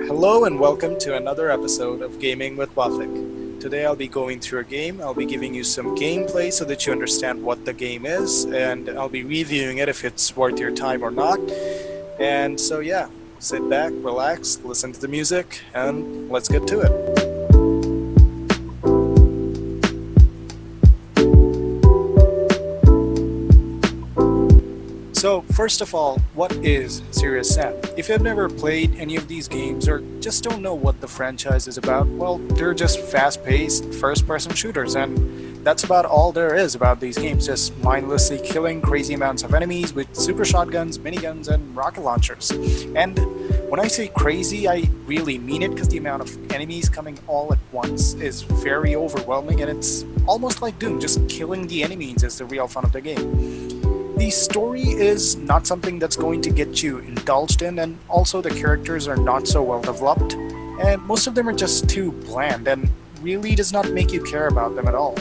Hello and welcome to another episode of Gaming with Wafik. Today I'll be going through a game, I'll be giving you some gameplay so that you understand what the game is, and I'll be reviewing it if it's worth your time or not. And so yeah, sit back, relax, listen to the music, and let's get to it. So, first of all, what is Serious Sam? If you've never played any of these games or just don't know what the franchise is about, well, they're just fast-paced first-person shooters, and that's about all there is about these games, just mindlessly killing crazy amounts of enemies with super shotguns, miniguns, and rocket launchers. And when I say crazy, I really mean it because the amount of enemies coming all at once is very overwhelming, and it's almost like Doom, just killing the enemies is the real fun of the game. The story is not something that's going to get you indulged in, and also the characters are not so well developed, and most of them are just too bland and really does not make you care about them at all.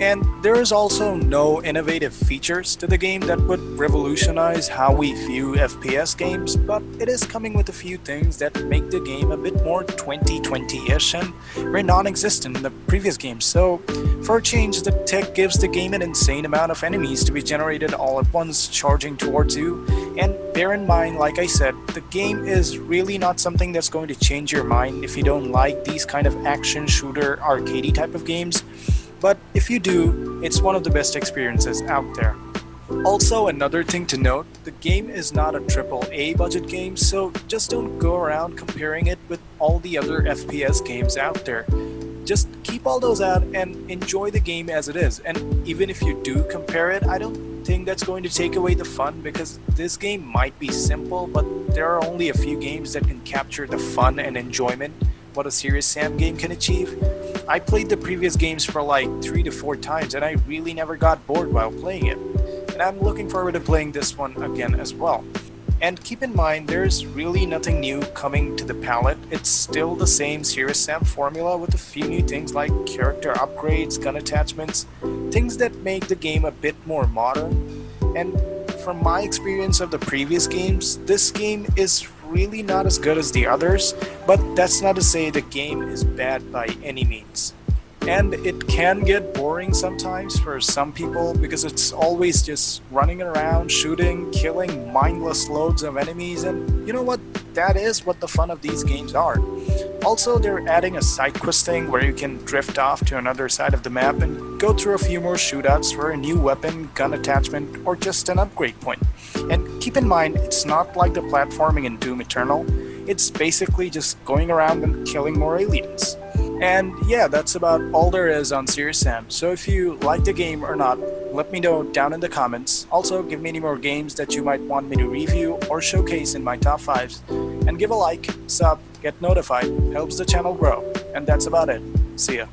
And there is also no innovative features to the game that would revolutionize how we view FPS games, but it is coming with a few things that make the game a bit more 2020-ish and were non-existent in the previous games. So, for a change, the tech gives the game an insane amount of enemies to be generated all at once, charging towards you. And bear in mind, like I said, the game is really not something that's going to change your mind if you don't like these kind of action shooter arcadey type of games. But if you do, it's one of the best experiences out there. Also, another thing to note, the game is not a AAA budget game, so just don't go around comparing it with all the other FPS games out there. Just keep all those out and enjoy the game as it is. And even if you do compare it, I don't think that's going to take away the fun, because this game might be simple, but there are only a few games that can capture the fun and enjoyment what a Serious Sam game can achieve. I played the previous games for like 3 to 4 times and I really never got bored while playing it. And I'm looking forward to playing this one again as well. And keep in mind, there's really nothing new coming to the palette. It's still the same Serious Sam formula with a few new things like character upgrades, gun attachments, things that make the game a bit more modern. And from my experience of the previous games, this game is really not as good as the others, but that's not to say the game is bad by any means. And it can get boring sometimes for some people because it's always just running around, shooting, killing mindless loads of enemies, and you know what? That is what the fun of these games are. Also, they're adding a side quest thing where you can drift off to another side of the map and go through a few more shootouts for a new weapon, gun attachment, or just an upgrade point. And keep in mind, it's not like the platforming in Doom Eternal. It's basically just going around and killing more aliens. And yeah, that's about all there is on Serious Sam. So if you like the game or not, let me know down in the comments. Also, give me any more games that you might want me to review or showcase in my top 5s. And give a like, sub, get notified, helps the channel grow. And that's about it. See ya.